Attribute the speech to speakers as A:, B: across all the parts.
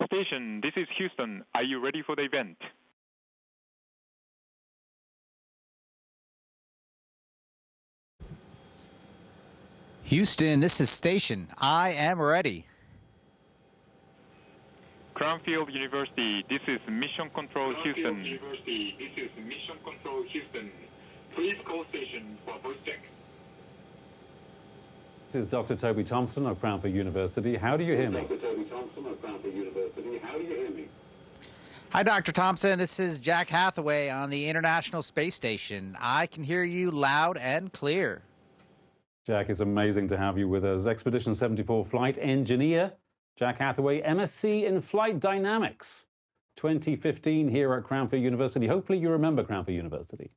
A: station, this is Houston. Are you ready for the event?
B: Houston, this is station. I am ready.
A: Cranfield University, this is Mission Control Houston.
C: Cranfield University, this is Mission Control Houston. Please call station for voice check.
D: This is Dr. Toby Thompson of Cranfield University. How do you hear me?
C: Dr. Toby Thompson of Cranfield University. How do you hear me?
B: Hi, Dr. Thompson. This is Jack Hathaway on the International Space Station. I can hear you loud and clear.
D: Jack, it's amazing to have you with us. Expedition 74 flight engineer, Jack Hathaway, MSc in Flight Dynamics, 2015 here at Cranfield University. Hopefully you remember Cranfield University.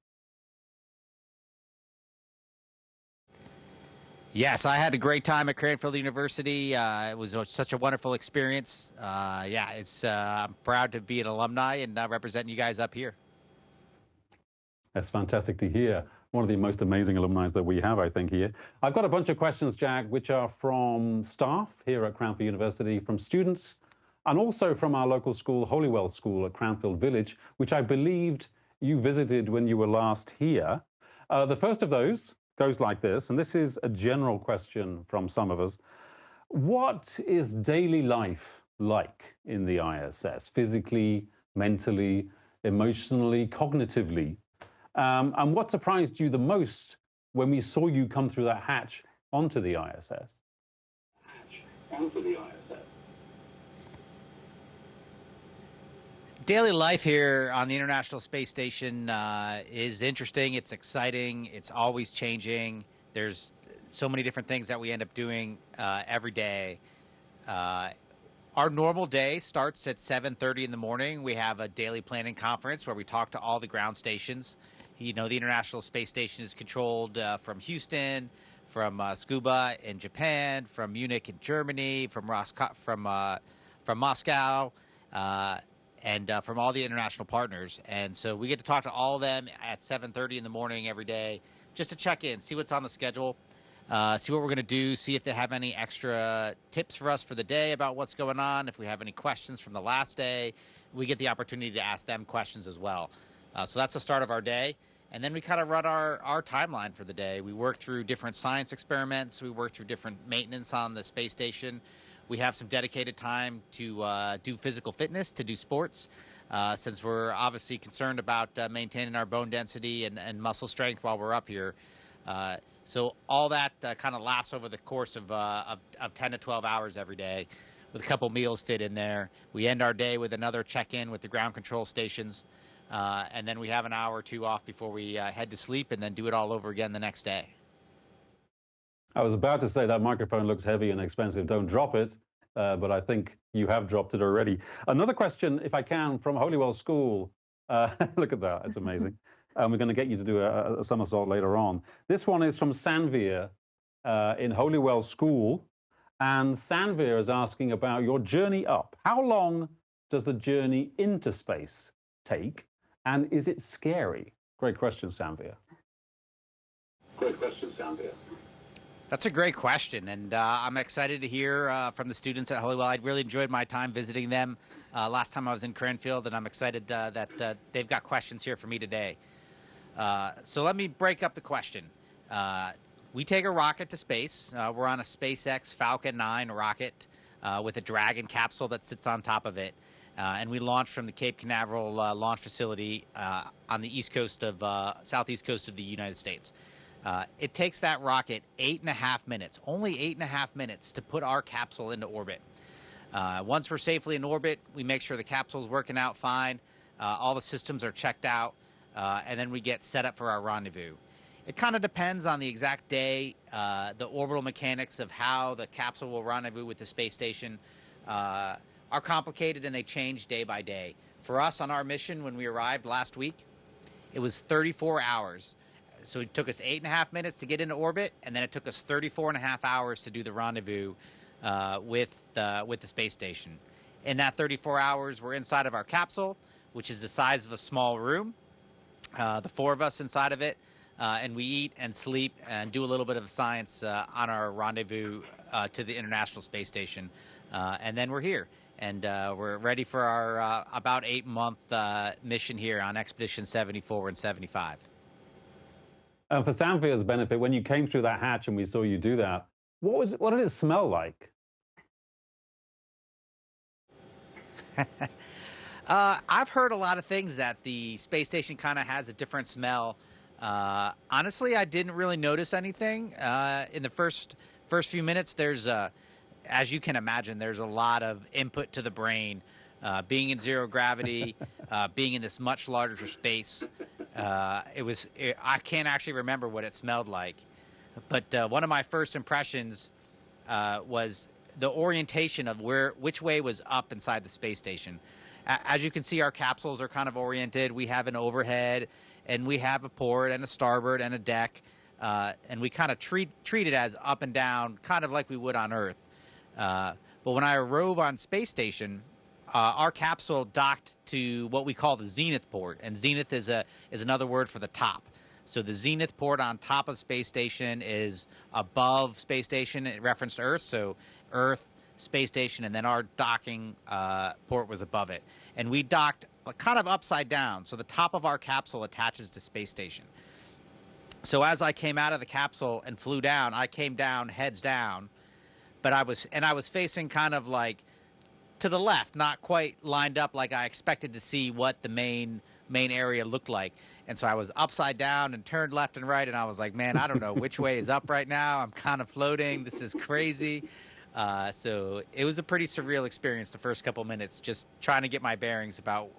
B: Yes, I had a great time at Cranfield University. It was such a wonderful experience. I'm proud to be an alumni and representing you guys up here.
D: That's fantastic to hear. One of the most amazing alumni that we have, I think, here. I've got a bunch of questions, Jack, which are from staff here at Cranfield University, from students, and also from our local school, Holywell School at Cranfield Village, which I believed you visited when you were last here. The first of those goes like this, and this is a general question from some of us. What is daily life like in the ISS, physically, mentally, emotionally, cognitively? And what surprised you the most when we saw you come through that hatch onto the ISS?
B: Daily life here on the International Space Station is interesting. It's exciting. It's always changing. There's so many different things that we end up doing every day. Our normal day starts at 7:30 in the morning. We have a daily planning conference where we talk to all the ground stations. You know, the International Space Station is controlled from Houston, from Tsukuba in Japan, from Munich in Germany, from Moscow, and from all the international partners. And so we get to talk to all of them at 7:30 in the morning every day just to check in, see what's on the schedule, see what we're going to do, see if they have any extra tips for us for the day about what's going on. If we have any questions from the last day, we get the opportunity to ask them questions as well. So that's the start of our day. And then we kind of run our timeline for the day. We work through different science experiments. We work through different maintenance on the space station. We have some dedicated time to do physical fitness, to do sports, since we're obviously concerned about maintaining our bone density and muscle strength while we're up here. So all that kind of lasts over the course of 10 to 12 hours every day, with a couple meals fit in there. We end our day with another check-in with the ground control stations, and then we have an hour or two off before we head to sleep and then do it all over again the next day.
D: I was about to say that microphone looks heavy and expensive. Don't drop it, but I think you have dropped it already. Another question, if I can, from Holywell School. Look at that, it's amazing. We're going to get you to do a somersault later on. This one is from Sanvir in Holywell School. And Sanvir is asking about your journey up. How long does the journey into space take? And is it scary? Great question, Sanvir.
C: Great question, Sanvir.
B: That's a great question, and I'm excited to hear from the students at Holywell. I really enjoyed my time visiting them last time I was in Cranfield, and I'm excited that they've got questions here for me today. So let me break up the question. We take a rocket to space. We're on a SpaceX Falcon 9 rocket with a Dragon capsule that sits on top of it, and we launch from the Cape Canaveral launch facility on the southeast coast of the United States. It takes that rocket 8.5 minutes, only 8.5 minutes, to put our capsule into orbit. Once we're safely in orbit, we make sure the capsule's working out fine, all the systems are checked out, and then we get set up for our rendezvous. It kind of depends on the exact day. The orbital mechanics of how the capsule will rendezvous with the space station are complicated, and they change day by day. For us on our mission, when we arrived last week, it was 34 hours. So it took us 8.5 minutes to get into orbit, and then it took us 34.5 hours to do the rendezvous with the space station. In that 34 hours, we're inside of our capsule, which is the size of a small room, the four of us inside of it, and we eat and sleep and do a little bit of science on our rendezvous to the International Space Station, and then we're here. and we're ready for our about 8-month mission here on Expedition 74 and 75.
D: For Samfield's benefit, when you came through that hatch and we saw you do that, what did it smell like?
B: I've heard a lot of things that the space station kind of has a different smell. Honestly, I didn't really notice anything. In the first few minutes, there's as you can imagine, there's a lot of input to the brain. Being in zero gravity, being in this much larger space, I can't actually remember what it smelled like. But one of my first impressions was the orientation of which way was up inside the space station. As you can see, our capsules are kind of oriented. We have an overhead, and we have a port and a starboard and a deck, and we kind of treat it as up and down, kind of like we would on Earth. But when I arrive on space station, our capsule docked to what we call the zenith port, and zenith is another word for the top. So the zenith port on top of space station is above space station in reference to Earth. So Earth, space station, and then our docking port was above it. And we docked kind of upside down. So the top of our capsule attaches to space station. So as I came out of the capsule and flew down, I came down heads down, but I was facing kind of like to the left, not quite lined up like I expected to see what the main area looked like. And so I was upside down and turned left and right, and I was like, man, I don't know which way is up right now. I'm kind of floating. This is crazy. So it was a pretty surreal experience the first couple minutes, just trying to get my bearings about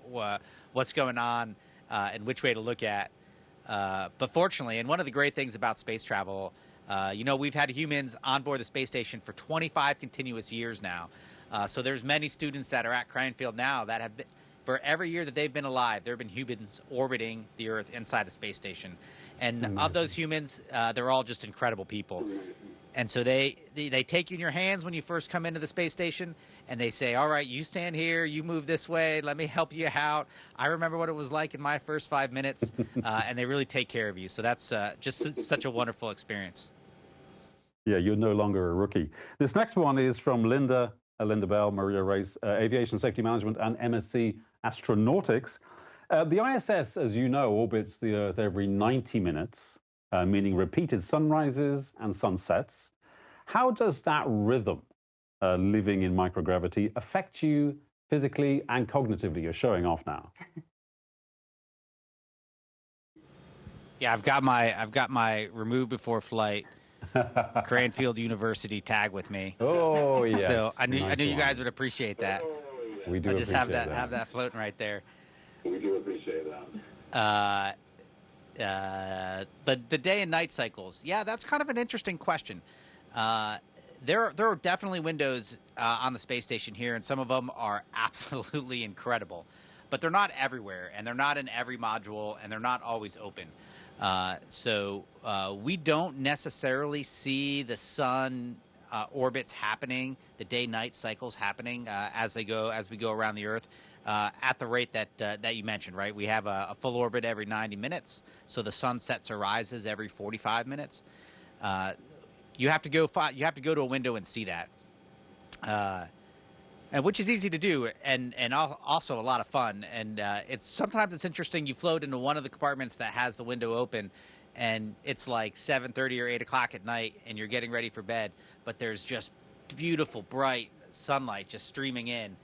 B: what's going on and which way to look at. But fortunately, and one of the great things about space travel, we've had humans on board the space station for 25 continuous years now. So there's many students that are at Cranfield now that have been, for every year that they've been alive, there have been humans orbiting the Earth inside the space station. And of those humans, they're all just incredible people. And so they take you in your hands when you first come into the space station, and they say, all right, you stand here, you move this way, let me help you out. I remember what it was like in my first 5 minutes, and they really take care of you. So that's just such a wonderful experience.
D: Yeah, you're no longer a rookie. This next one is from Linda Bell, Maria Race, Aviation Safety Management and MSc Astronautics. The ISS, as you know, orbits the Earth every 90 minutes. Meaning repeated sunrises and sunsets. How does that rhythm, living in microgravity, affect you physically and cognitively? You're showing off now.
B: Yeah, I've got my remove before flight Cranfield University tag with me.
D: Oh yes.
B: So I knew you guys would appreciate that.
D: We do.
B: I just have that floating right there.
C: We do appreciate that.
B: The day and night cycles. Yeah, that's kind of an interesting question. There are definitely windows on the space station here, and some of them are absolutely incredible. But they're not everywhere, and they're not in every module, and they're not always open. So we don't necessarily see the sun orbits happening, the day-night cycles happening as we go around the Earth. At the rate that you mentioned, right? We have a full orbit every 90 minutes, so the sun sets or rises every 45 minutes. You have to go to a window and see that, and which is easy to do, and also a lot of fun. And sometimes it's interesting. You float into one of the compartments that has the window open, and it's like 7:30 or 8 o'clock at night, and you're getting ready for bed, but there's just beautiful, bright sunlight just streaming in.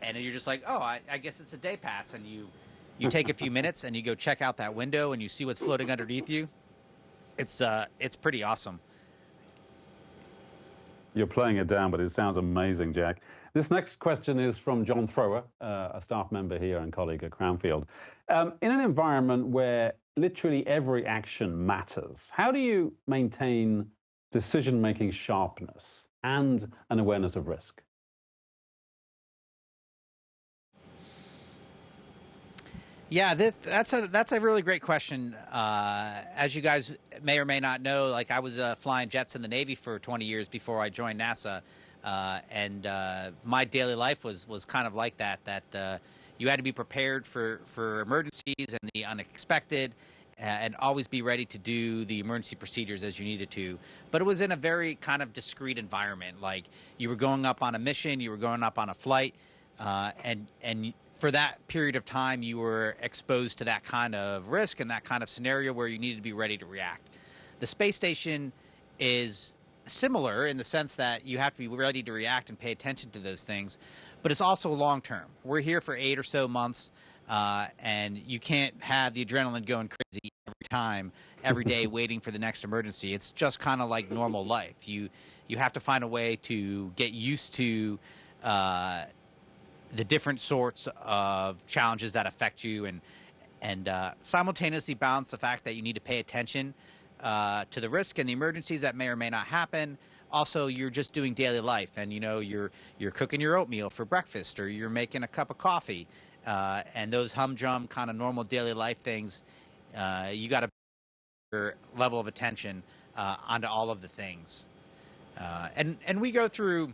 B: And you're just like, oh, I guess it's a day pass. And you take a few minutes and you go check out that window and you see what's floating underneath you. It's pretty awesome.
D: You're playing it down, but it sounds amazing, Jack. This next question is from John Thrower, a staff member here and colleague at Cranfield. In an environment where literally every action matters, how do you maintain decision-making sharpness and an awareness of risk?
B: Yeah, that's a really great question. As you guys may or may not know, like I was flying jets in the Navy for 20 years before I joined NASA, and my daily life was kind of like that. You had to be prepared for emergencies and the unexpected, and always be ready to do the emergency procedures as you needed to. But it was in a very kind of discreet environment. Like, you were going up on a mission, you were going up on a flight, and for that period of time, you were exposed to that kind of risk and that kind of scenario where you needed to be ready to react. The space station is similar in the sense that you have to be ready to react and pay attention to those things, but it's also long term. We're here for 8 or so months, and you can't have the adrenaline going crazy every time, every day, waiting for the next emergency. It's just kind of like normal life. You have to find a way to get used to the different sorts of challenges that affect you, and simultaneously balance the fact that you need to pay attention to the risk and the emergencies that may or may not happen. Also, you're just doing daily life, and you're cooking your oatmeal for breakfast, or you're making a cup of coffee, and those humdrum kind of normal daily life things. You got to your level of attention onto all of the things, and we go through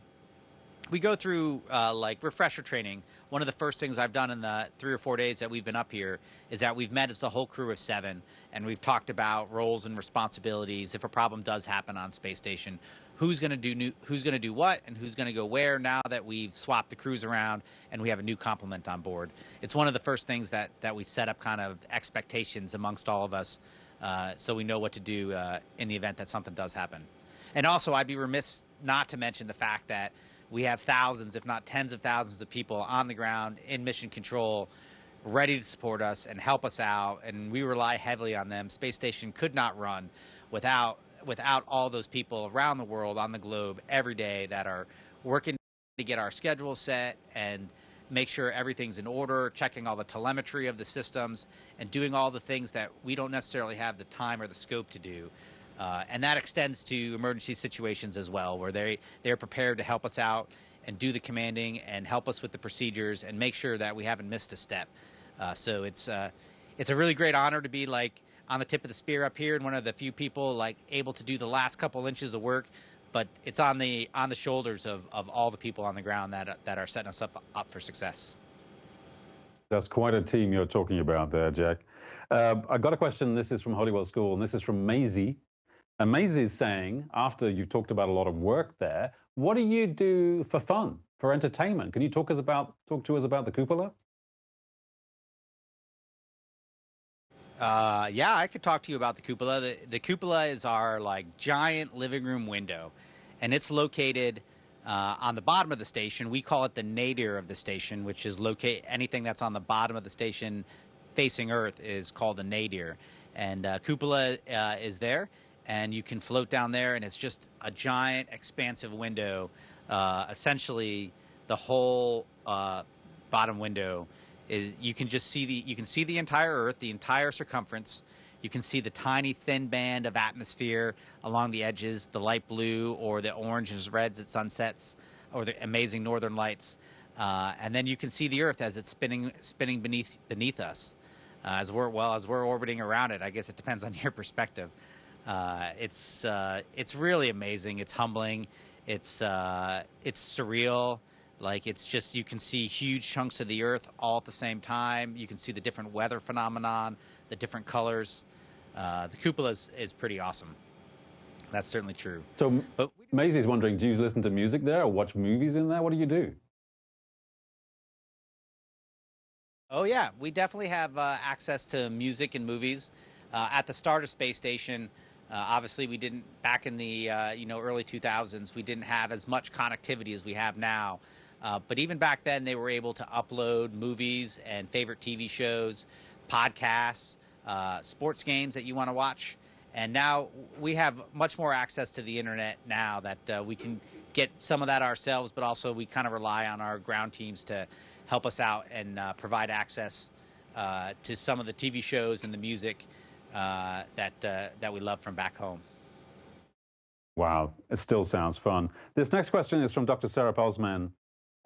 B: like refresher training. One of the first things I've done in the 3 or 4 days that we've been up here is that we've met as the whole crew of 7, and we've talked about roles and responsibilities. If a problem does happen on space station, who's going to do what, and who's going to go where, now that we've swapped the crews around and we have a new complement on board. It's one of the first things that we set up kind of expectations amongst all of us, so we know what to do in the event that something does happen. And also, I'd be remiss not to mention the fact that we have thousands, if not tens of thousands of people on the ground in mission control, ready to support us and help us out, and we rely heavily on them. Space station could not run without all those people around the world, on the globe, every day, that are working to get our schedule set and make sure everything's in order, checking all the telemetry of the systems, and doing all the things that we don't necessarily have the time or the scope to do. And that extends to emergency situations as well, where they're prepared to help us out and do the commanding and help us with the procedures and make sure that we haven't missed a step. So it's a really great honor to be like on the tip of the spear up here, and one of the few people like able to do the last couple inches of work. But it's on the shoulders of all the people on the ground that are setting us up for success.
D: That's quite a team you're talking about there, Jack. I got a question. This is from Holywell School, and this is from Maisie. And Maisie is saying, after you've talked about a lot of work there, what do you do for fun, for entertainment? Can you talk to us about the cupola?
B: Yeah, I could talk to you about the cupola. The cupola is our like giant living room window, and it's located on the bottom of the station. We call it the nadir of the station, which is anything that's on the bottom of the station facing Earth is called the nadir. And cupola is there, and you can float down there, and it's just a giant, expansive window. Essentially, the whole bottom window is you can see the entire Earth, the entire circumference. You can see the tiny, thin band of atmosphere along the edges, the light blue or the oranges, reds at sunsets, or the amazing northern lights. And then you can see the Earth as it's spinning beneath us, as we're orbiting around it. I guess it depends on your perspective. It's really amazing. It's humbling. It's surreal. Like, it's just, you can see huge chunks of the Earth all at the same time. You can see the different weather phenomenon, the different colors. The cupola is pretty awesome. That's certainly true.
D: So Maisie's wondering, do you listen to music there or watch movies in there? What do you do?
B: Oh, yeah. We definitely have access to music and movies. At the start of Space Station, obviously we didn't, back in the early 2000s, we didn't have as much connectivity as we have now. But even back then, they were able to upload movies and favorite TV shows, podcasts, sports games that you want to watch. And now we have much more access to the internet now that we can get some of that ourselves, but also we kind of rely on our ground teams to help us out and provide access to some of the TV shows and the music that we love from back home.
D: Wow, it still sounds fun. This next question is from Dr. Sarah Pelsman,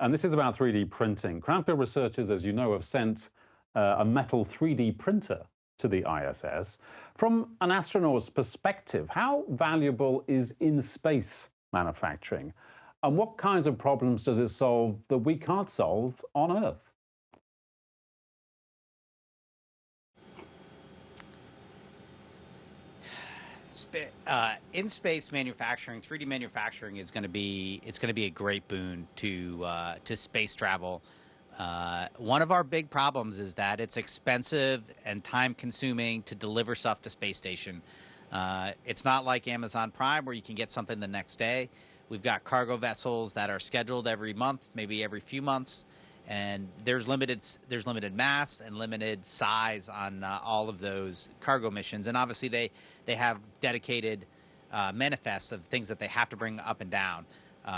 D: and this is about 3D printing. Cranfield researchers, as you know, have sent a metal 3D printer to the ISS. From an astronaut's perspective, how valuable is in-space manufacturing? And what kinds of problems does it solve that we can't solve on Earth?
B: In space manufacturing, 3D manufacturing is going to be a great boon to space travel. One of our big problems is that it's expensive and time consuming to deliver stuff to space station. It's not like Amazon Prime where you can get something the next day. We've got cargo vessels that are scheduled every month, maybe every few months, and there's limited mass and limited size on all of those cargo missions. And obviously they have dedicated manifests of things that they have to bring up and down.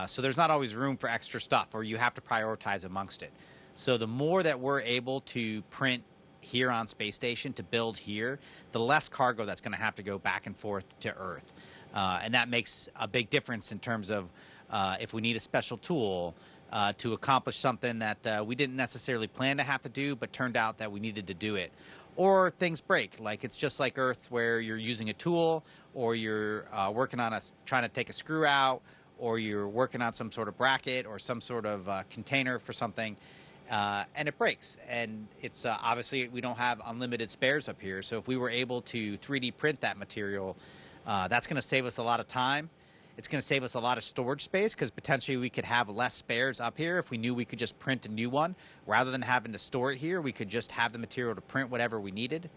B: So there's not always room for extra stuff, or you have to prioritize amongst it. So the more that we're able to print here on space station, to build here, the less cargo that's going to have to go back and forth to Earth. And that makes a big difference in terms of if we need a special tool to accomplish something that we didn't necessarily plan to have to do, but turned out that we needed to do it. Or things break, like it's just like Earth where you're using a tool, or you're working on trying to take a screw out, or you're working on some sort of bracket or some sort of container for something, and it breaks. And it's obviously we don't have unlimited spares up here. So if we were able to 3D print that material, that's going to save us a lot of time. It's going to save us a lot of storage space because potentially we could have less spares up here if we knew we could just print a new one. Rather than having to store it here, we could just have the material to print whatever we needed.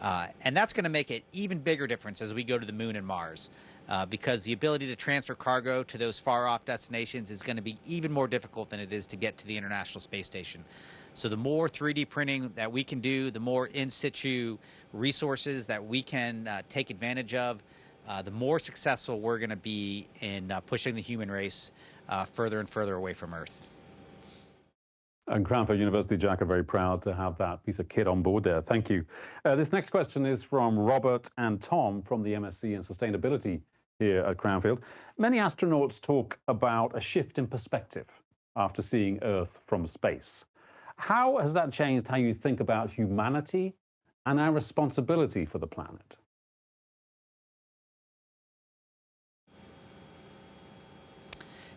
B: And that's going to make an even bigger difference as we go to the moon and Mars, because the ability to transfer cargo to those far-off destinations is going to be even more difficult than it is to get to the International Space Station. So the more 3D printing that we can do, the more in-situ resources that we can take advantage of, the more successful we're going to be in pushing the human race further and further away from Earth.
D: And Cranfield University, Jack, are very proud to have that piece of kit on board there. Thank you. This next question is from Robert and Tom from the MSc in Sustainability here at Cranfield. Many astronauts talk about a shift in perspective after seeing Earth from space. How has that changed how you think about humanity and our responsibility for the planet?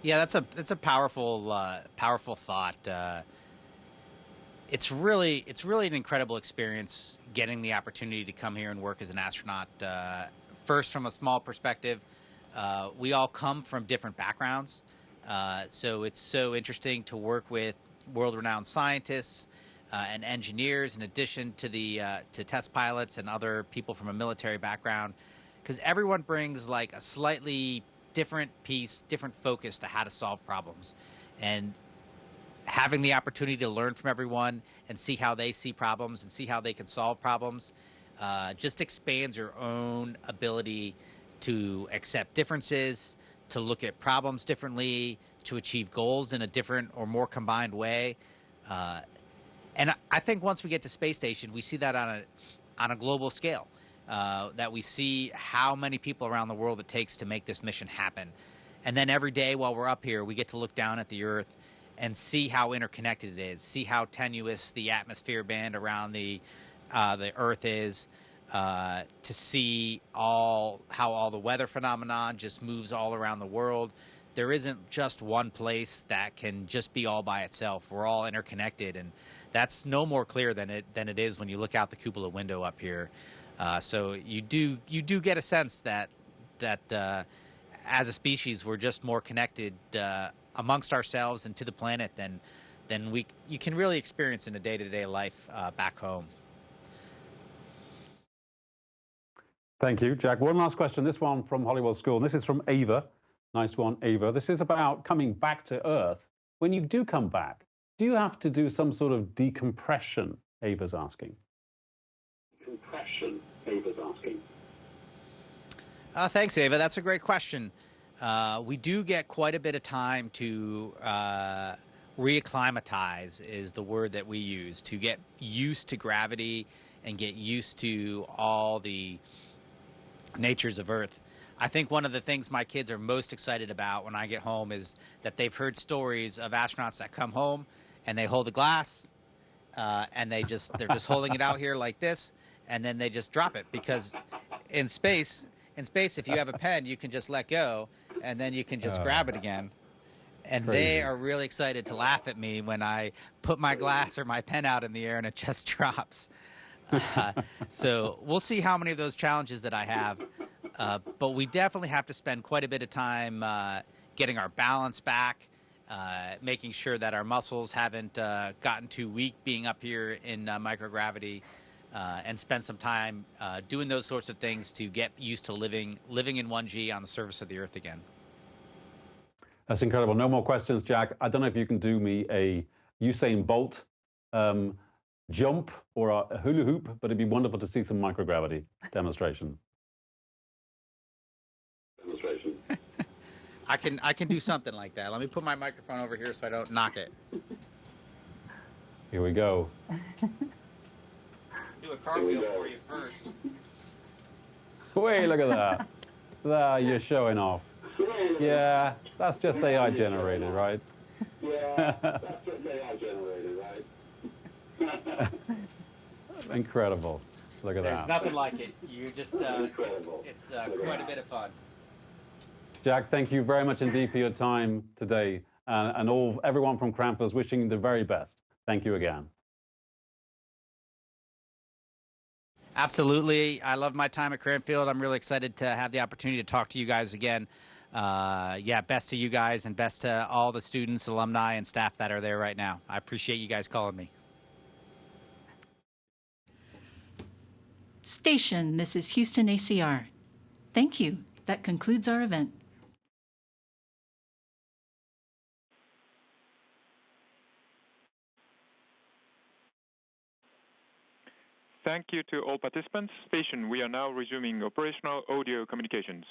B: Yeah, that's a powerful powerful thought. It's really an incredible experience getting the opportunity to come here and work as an astronaut. First, from a small perspective, we all come from different backgrounds, so it's so interesting to work with world-renowned scientists and engineers, in addition to the test pilots and other people from a military background, because everyone brings like a slightly different piece, different focus to how to solve problems. And having the opportunity to learn from everyone and see how they see problems and see how they can solve problems just expands your own ability to accept differences, to look at problems differently, to achieve goals in a different or more combined way. And I think once we get to space station, we see that on a global scale. That we see how many people around the world it takes to make this mission happen. And then every day while we're up here, we get to look down at the Earth and see how interconnected it is, see how tenuous the atmosphere band around the Earth is, to see how all the weather phenomenon just moves all around the world. There isn't just one place that can just be all by itself. We're all interconnected, and that's no more clear than it is when you look out the cupola window up here. So you do get a sense that as a species we're just more connected amongst ourselves and to the planet than you can really experience in a day-to-day life back home.
D: Thank you, Jack. One last question. This one from Hollywood School. And this is from Ava. Nice one, Ava. This is about coming back to Earth. When you do come back, do you have to do some sort of decompression? Ava's asking.
C: Ava's asking.
B: Thanks, Ava. That's a great question. We do get quite a bit of time to reacclimatize, is the word that we use, to get used to gravity and get used to all the natures of Earth. I think one of the things my kids are most excited about when I get home is that they've heard stories of astronauts that come home and they hold a glass and they're just holding it out here like this, and then they just drop it, because in space, if you have a pen, you can just let go, and then you can just grab it again. And
D: Crazy.
B: They are really excited to laugh at me when I put my glass or my pen out in the air and it just drops. So we'll see how many of those challenges that I have. but we definitely have to spend quite a bit of time getting our balance back, making sure that our muscles haven't gotten too weak being up here in microgravity, and spend some time doing those sorts of things to get used to living in 1G on the surface of the Earth again.
D: That's incredible. No more questions, Jack. I don't know if you can do me a Usain Bolt jump or a hula hoop, but it'd be wonderful to see some microgravity demonstration.
B: I can do something like that. Let me put my microphone over here so I don't knock it.
D: Here we go.
B: Do a cartwheel for you first.
D: Wait, look at that. There, you're showing off. Yeah, that's just AI generated, right?
C: Yeah, that's just AI generated, right?
D: Incredible. Look at
B: There's
D: that.
B: nothing like it. You just it's quite a bit of fun.
D: Jack, thank you very much indeed for your time today, and everyone from Cranfield is wishing you the very best. Thank you again.
B: Absolutely. I love my time at Cranfield. I'm really excited to have the opportunity to talk to you guys again. Yeah, best to you guys and best to all the students, alumni, and staff that are there right now. I appreciate you guys calling me.
E: Station, this is Houston ACR. Thank you. That concludes our event.
A: Thank you to all participants. Station, we are now resuming operational audio communications.